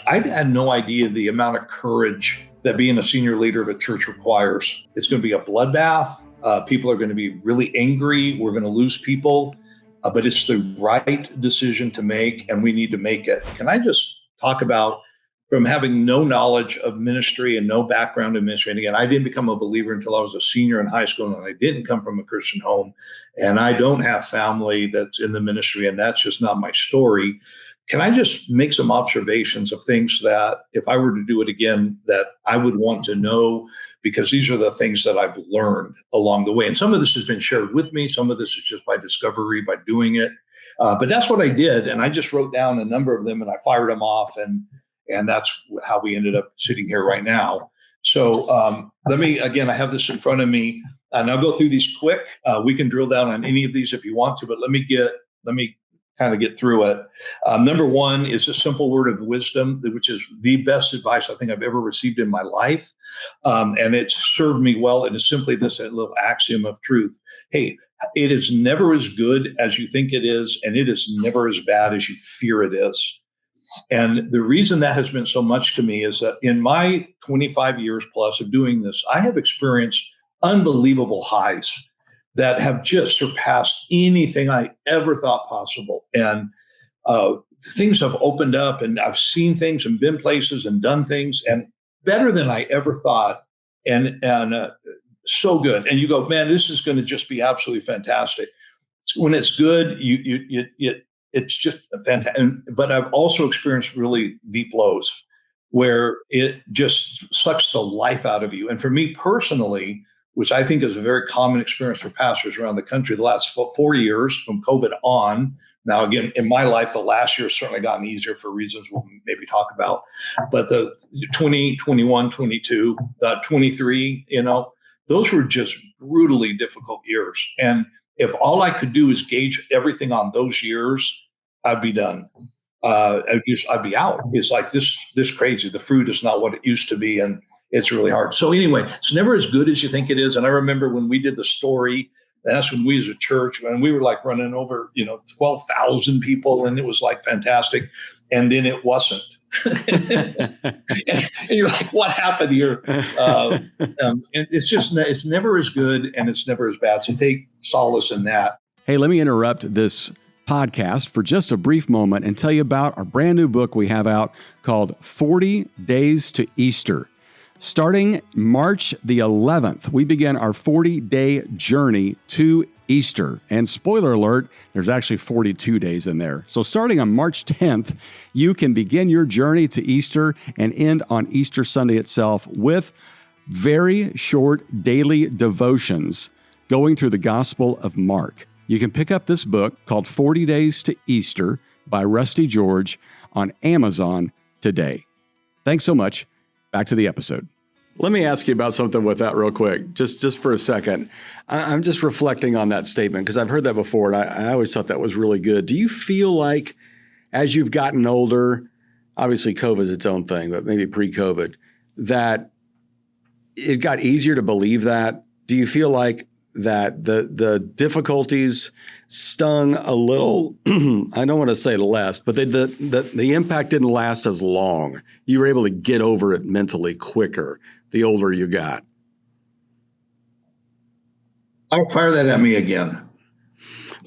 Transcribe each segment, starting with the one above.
I had no idea the amount of courage that being a senior leader of a church requires. It's going to be a bloodbath. People are going to be really angry. We're going to lose people, but it's the right decision to make, and we need to make it. Can I just talk about, from having no knowledge of ministry and no background in ministry? And again, I didn't become a believer until I was a senior in high school, and I didn't come from a Christian home, and I don't have family that's in the ministry, and that's just not my story. Can I just make some observations of things that, if I were to do it again, that I would want to know, because these are the things that I've learned along the way. And some of this has been shared with me. Some of this is just by discovery, by doing it. But that's what I did. And I just wrote down a number of them and I fired them off. And that's how we ended up sitting here right now. So let me, again, I have this in front of me, and I'll go through these quick. We can drill down on any of these if you want to, but let me kind of get through it. Number one is a simple word of wisdom, which is the best advice I think I've ever received in my life. And it's served me well. And it's simply this little axiom of truth. Hey, it is never as good as you think it is, and it is never as bad as you fear it is. And the reason that has been so much to me is that in my 25 years plus of doing this, I have experienced unbelievable highs that have just surpassed anything I ever thought possible. And things have opened up, and I've seen things and been places and done things and better than I ever thought. And so good. And you go, man, this is going to just be absolutely fantastic. When it's good, it's just fantastic. But I've also experienced really deep lows where it just sucks the life out of you. And for me personally, which I think is a very common experience for pastors around the country, the last 4 years from COVID on. Now, again, in my life, the last year has certainly gotten easier for reasons we'll maybe talk about. But the 20, 21, 22, 23, those were just brutally difficult years. And if all I could do is gauge everything on those years, I'd be done. I'd be out. It's like this crazy. The fruit is not what it used to be. And it's really hard. So anyway, it's never as good as you think it is. And I remember when we did the story, that's when we as a church, and we were like running over, 12,000 people, and it was like fantastic. And then it wasn't. and you're like, what happened here? And it's never as good, and it's never as bad. So take solace in that. Hey, let me interrupt this podcast for just a brief moment and tell you about our brand new book we have out called 40 Days to Easter. Starting March the 11th, we begin our 40-day journey to Easter. And spoiler alert, there's actually 42 days in there. So starting on March 10th, you can begin your journey to Easter and end on Easter Sunday itself with very short daily devotions going through the Gospel of Mark. You can pick up this book called 40 Days to Easter by Rusty George on Amazon today. Thanks so much. Back to the episode. Let me ask you about something with that real quick, just for a second. I'm just reflecting on that statement because I've heard that before, and I always thought that was really good. Do you feel like as you've gotten older, obviously COVID is its own thing, but maybe pre-COVID, that it got easier to believe that? Do you feel like that the difficulties stung a little, I don't want to say less, but the impact didn't last as long? You were able to get over it mentally quicker the older you got? I'll fire that at me again.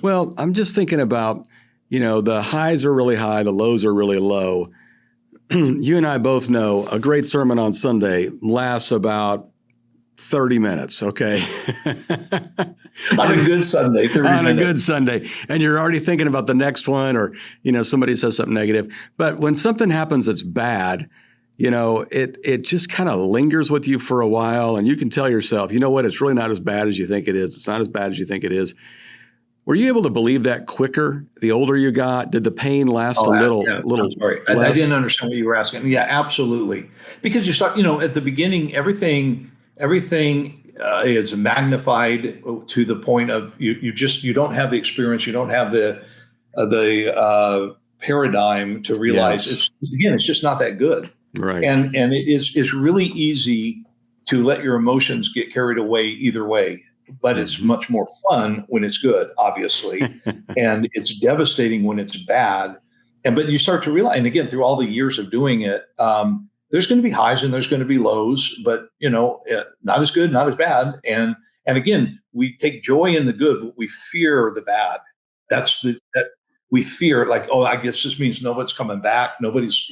Well, I'm just thinking about, the highs are really high, the lows are really low. You and I both know a great sermon on Sunday lasts about 30 minutes, okay? On a good Sunday, 30 minutes. On a good Sunday. And you're already thinking about the next one, or, somebody says something negative. But when something happens that's bad, it just kind of lingers with you for a while, and you can tell yourself, you know what, it's really not as bad as you think it is. It's not as bad as you think it is. Were you able to believe that quicker the older you got? Did the pain last a little? I'm sorry. I didn't understand what you were asking. Yeah, absolutely. Because you start, at the beginning, everything is magnified to the point of you don't have the experience, you don't have the paradigm to realize it's just not that good. Right. And it's really easy to let your emotions get carried away either way, but it's much more fun when it's good, obviously. And it's devastating when it's bad. but you start to realize, and again, through all the years of doing it, there's going to be highs and there's going to be lows, but not as good, not as bad. And again, we take joy in the good, but we fear the bad. That we fear, like, oh, I guess this means nobody's coming back. Nobody's,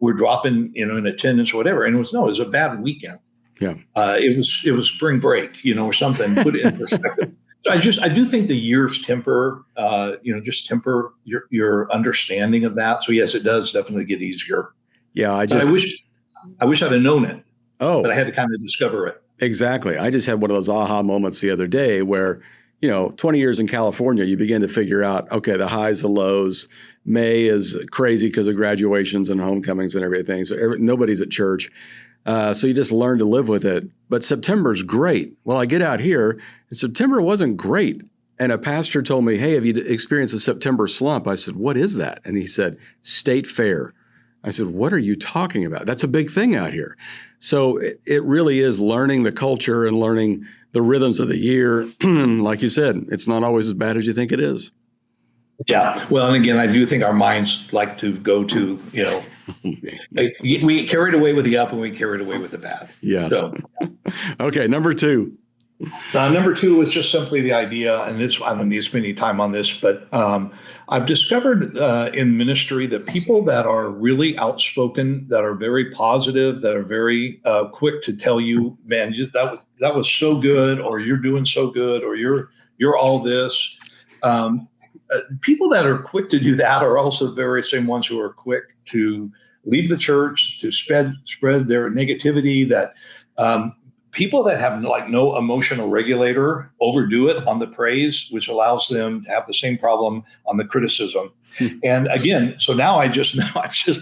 we're dropping, in attendance or whatever. And it was a bad weekend. Yeah. It was spring break, or something. Put it in perspective. So I do think the years temper, just temper your understanding of that. So yes, it does definitely get easier. Yeah. I wish I'd have known it. Oh, but I had to kind of discover it. Exactly. I just had one of those aha moments the other day where, 20 years in California, you begin to figure out, okay, the highs, the lows. May is crazy because of graduations and homecomings and everything. So nobody's at church. So you just learn to live with it. But September's great. Well, I get out here and September wasn't great. And a pastor told me, hey, have you experienced a September slump? I said, what is that? And he said, State Fair. I said, what are you talking about? That's a big thing out here. So it really is learning the culture and learning the rhythms of the year. Like you said, it's not always as bad as you think it is. Yeah. Well, and again, I do think our minds like to go to, we carried away with the up and we carried away with the bad. Yes. So, okay. Number two. Number two is just simply the idea, and I don't need to spend any time on this, but I've discovered in ministry that people that are really outspoken, that are very positive, that are very quick to tell you, man, that was so good, or you're doing so good, or you're all this. People that are quick to do that are also the very same ones who are quick to leave the church, to spread their negativity. That people that have no emotional regulator overdo it on the praise, which allows them to have the same problem on the criticism. And again, so now I've just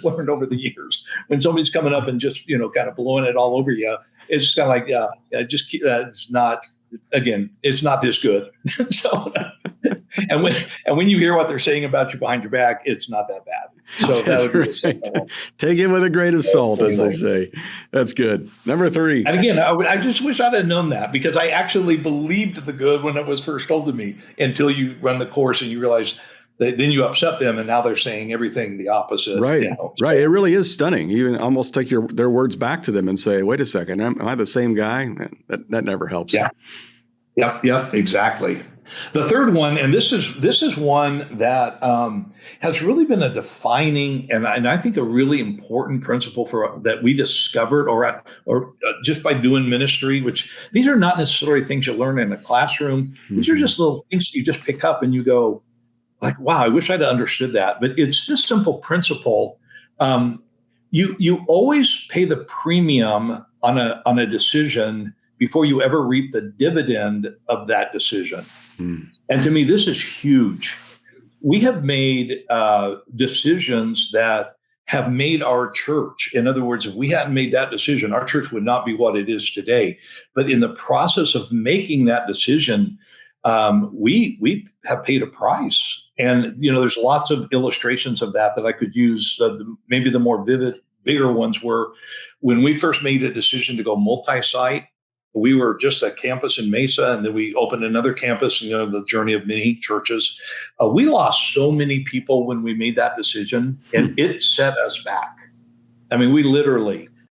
learned over the years, when somebody's coming up and just, kind of blowing it all over you, it's just kind of like, it's not, again, it's not this good. So, and when you hear what they're saying about you behind your back, it's not that bad. So that would be right. Take it with a grain of salt, as they say. That's good. Number three. And again, I just wish I'd have known that, because I actually believed the good when it was first told to me, until you run the course and you realize that then you upset them and now they're saying everything the opposite. Right. Right. It really is stunning. You can almost take their words back to them and say, wait a second, am I the same guy? That never helps. Yeah. Yep. Exactly. The third one, and this is one that has really been a defining and I think a really important principle that we discovered, or just by doing ministry. Which these are not necessarily things you learn in a classroom. These are just little things you just pick up and you go, like, wow, I wish I'd understood that. But it's this simple principle: you always pay the premium on a decision before you ever reap the dividend of that decision. And to me, this is huge. We have made decisions that have made our church. In other words, if we hadn't made that decision, our church would not be what it is today. But in the process of making that decision, we have paid a price. And, there's lots of illustrations of that I could use. Maybe the more vivid, bigger ones were when we first made a decision to go multi-site. We were just a campus in Mesa, and then we opened another campus, the journey of many churches. We lost so many people when we made that decision, and it set us back. I mean,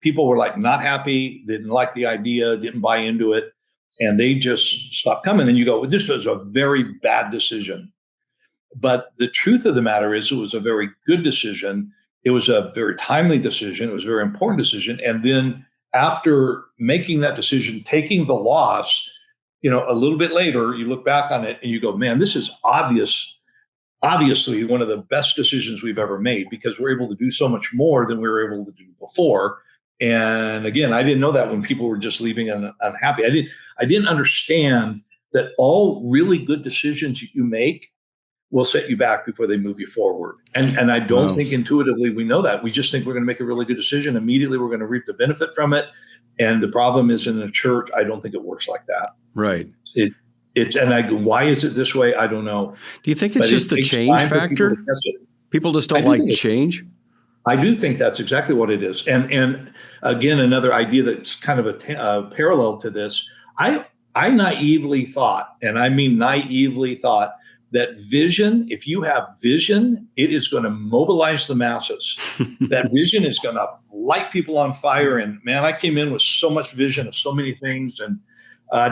people were like not happy, didn't like the idea, didn't buy into it, and they just stopped coming. And you go, well, this was a very bad decision. But the truth of the matter is, it was a very good decision. It was a very timely decision. It was a very important decision. And then after making that decision, taking the loss, a little bit later, you look back on it and you go, man, this is obviously one of the best decisions we've ever made, because we're able to do so much more than we were able to do before. And again, I didn't know that when people were just leaving unhappy. I didn't understand that all really good decisions you make will set you back before they move you forward. And I don't think intuitively we know that. We just think we're going to make a really good decision. Immediately we're going to reap the benefit from it. And the problem is, in the church, I don't think it works like that. Right. Why is it this way? I don't know. Do you think it's just the change factor? People just don't like change? I do think that's exactly what it is. And again, another idea that's kind of a parallel to this, I naively thought, and I mean naively thought, that vision, if you have vision, it is going to mobilize the masses. That vision is going to light people on fire. And man, I came in with so much vision of so many things, and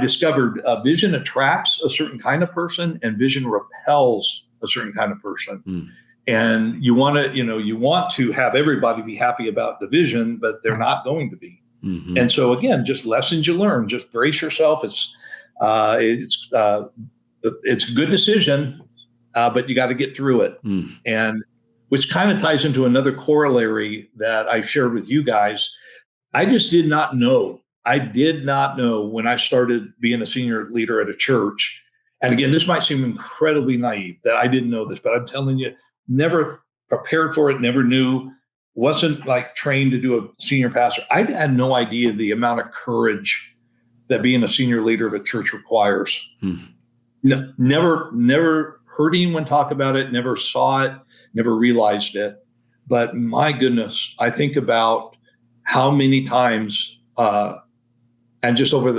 discovered vision attracts a certain kind of person and vision repels a certain kind of person. And you want to have everybody be happy about the vision, but they're not going to be. And so again, just lessons you learn, just brace yourself. It's a good decision, but you got to get through it. And which kind of ties into another corollary that I shared with you guys. I just did not know. I did not know when I started being a senior leader at a church. And again, this might seem incredibly naive that I didn't know this, but I'm telling you, never prepared for it, never knew, wasn't like trained to do a senior pastor. I had no idea the amount of courage that being a senior leader of a church requires. Never heard anyone talk about it, never saw it, never realized it. But my goodness, I think about how many times, and just over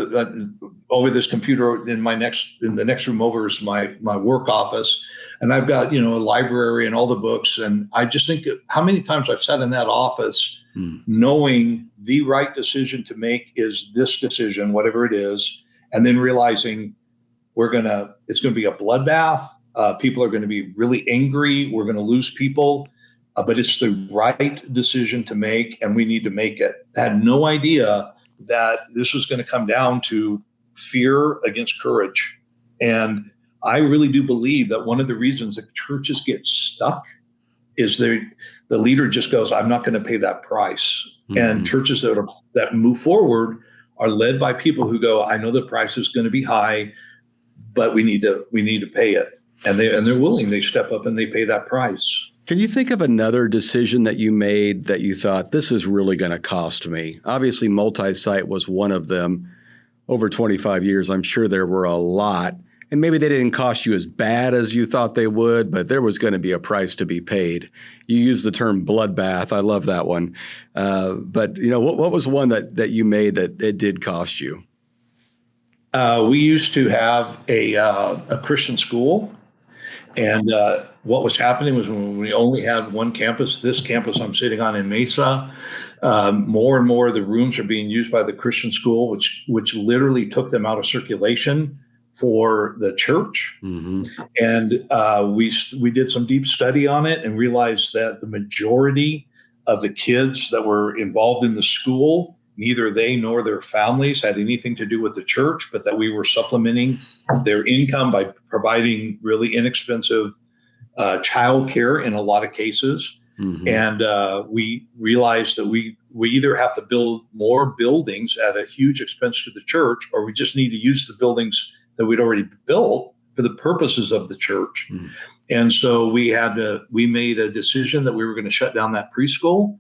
this computer in the next room over is my work office, and I've got a library and all the books, and I just think of how many times I've sat in that office knowing the right decision to make is this decision, whatever it is, and then realizing it's going to be a bloodbath. People are going to be really angry. We're going to lose people, but it's the right decision to make, and we need to make it. I had no idea that this was going to come down to fear against courage. And I really do believe that one of the reasons that churches get stuck is the leader just goes, I'm not going to pay that price. And churches that move forward are led by people who go, I know the price is going to be high, but we need to pay it. And they're willing. They step up and they pay that price. Can you think of another decision that you made that you thought, this is really going to cost me? Obviously, multi-site was one of them. Over 25 years, I'm sure there were a lot. And maybe they didn't cost you as bad as you thought they would, but there was going to be a price to be paid. You used the term bloodbath. I love that one. But what was one that you made that it did cost you? We used to have a Christian school. And what was happening was when we only had one campus, this campus I'm sitting on in Mesa, more and more of the rooms are being used by the Christian school, which literally took them out of circulation for the church. And we did some deep study on it and realized that the majority of the kids that were involved in the school, neither they nor their families had anything to do with the church, but that we were supplementing their income by providing really inexpensive childcare in a lot of cases. And we realized that we either have to build more buildings at a huge expense to the church, or we just need to use the buildings that we'd already built for the purposes of the church. And so we made a decision that we were going to shut down that preschool.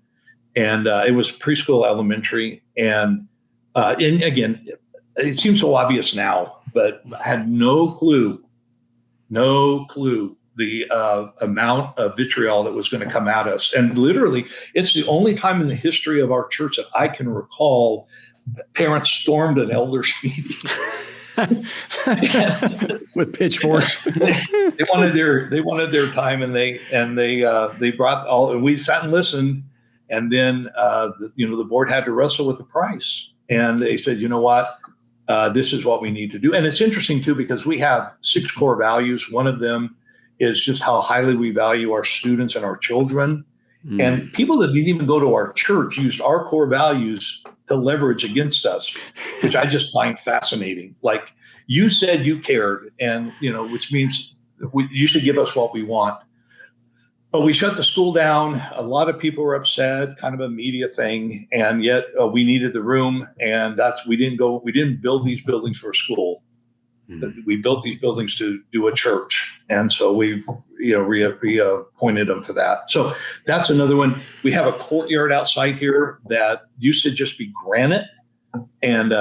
And it was preschool, elementary, and again, it seems so obvious now, but I had no clue the amount of vitriol that was going to come at us. And literally, it's the only time in the history of our church that I can recall parents stormed an elders meeting. With pitchforks. They wanted their time, and they brought all, and we sat and listened. And then, the board had to wrestle with the price. And they said, you know what, this is what we need to do. And it's interesting, too, because we have 6 core values. One of them is just how highly we value our students and our children. And people that didn't even go to our church used our core values to leverage against us, which I just find fascinating. Like, you said you cared, and, which means you should give us what we want. But we shut the school down. A lot of people were upset, kind of a media thing, and yet we needed the room, and we didn't build these buildings for a school. We built these buildings to do a church, and so we've reappointed them for that. So that's another one. We have a courtyard outside here that used to just be granite, and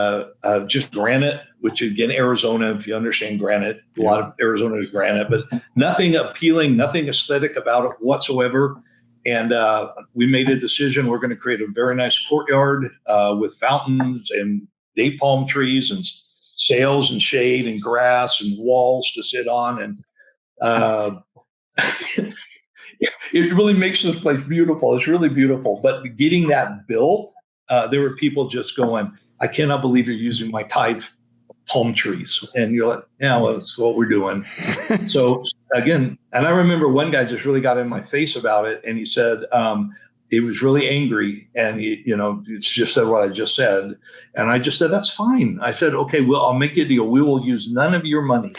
just granite, which again, Arizona, if you understand granite, a lot of Arizona is granite, but nothing appealing, nothing aesthetic about it whatsoever. And we made a decision. We're going to create a very nice courtyard with fountains and date palm trees and sails and shade and grass and walls to sit on. And Uh, it really makes this place beautiful. It's really beautiful. But getting that built, there were people just going, I cannot believe you're using my tithe palm trees. And you're like, yeah, well, that's what we're doing. So again, and I remember one guy just really got in my face about it. And he said, he was really angry, and it's just said what I just said. And I just said, that's fine. I said, okay, well, I'll make you a deal. We will use none of your money.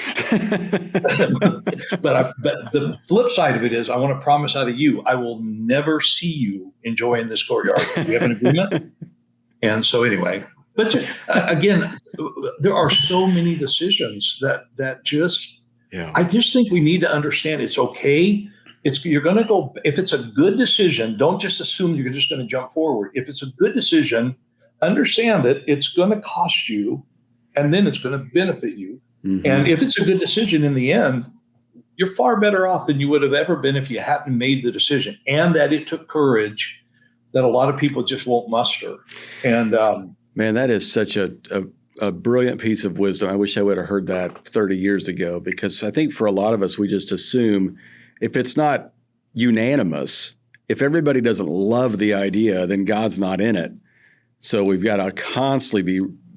but the flip side of it is, I want to promise out of you, I will never see you enjoying this courtyard. We have an agreement. And so anyway, but again, there are so many decisions that just, I just think we need to understand it's okay. You're going to go, if it's a good decision, don't just assume you're just going to jump forward. If it's a good decision, understand that it's going to cost you, and then it's going to benefit you. Mm-hmm. And if it's a good decision in the end, you're far better off than you would have ever been if you hadn't made the decision, and that it took courage that a lot of people just won't muster. And man, that is such a brilliant piece of wisdom. I wish I would have heard that 30 years ago, because I think for a lot of us, we just assume if it's not unanimous, if everybody doesn't love the idea, then God's not in it. So we've got to constantly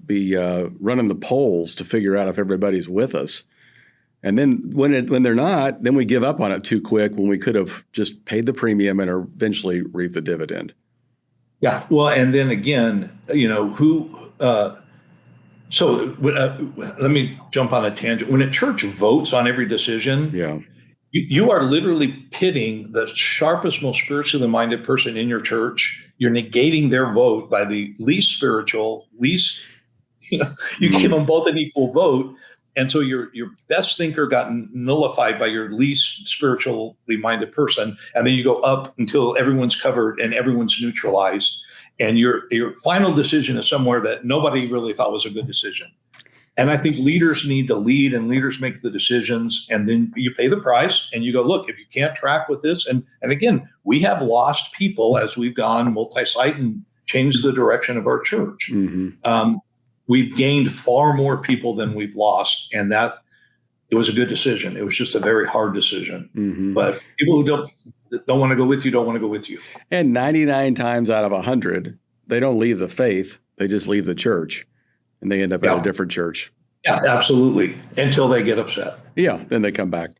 be running the polls to figure out if everybody's with us. And then when they're not, then we give up on it too quick, when we could have just paid the premium and eventually reaped the dividend. Yeah. Well, and then again, so let me jump on a tangent. When a church votes on every decision, you are literally pitting the sharpest, most spiritually minded person in your church. You're negating their vote by the least spiritual, you gave them both an equal vote. And so your best thinker got nullified by your least spiritually minded person. And then you go up until everyone's covered and everyone's neutralized. And your final decision is somewhere that nobody really thought was a good decision. And I think leaders need to lead, and leaders make the decisions, and then you pay the price and you go, look, if you can't track with this, and again, we have lost people as we've gone multi-site and changed the direction of our church. Mm-hmm. We've gained far more people than we've lost, and that it was a good decision. It was just a very hard decision. Mm-hmm. But people who don't want to go with you don't want to go with you. And 99 times out of 100, they don't leave the faith; they just leave the church. And they end up at a different church. Yeah, absolutely. Until they get upset. Yeah, then they come back.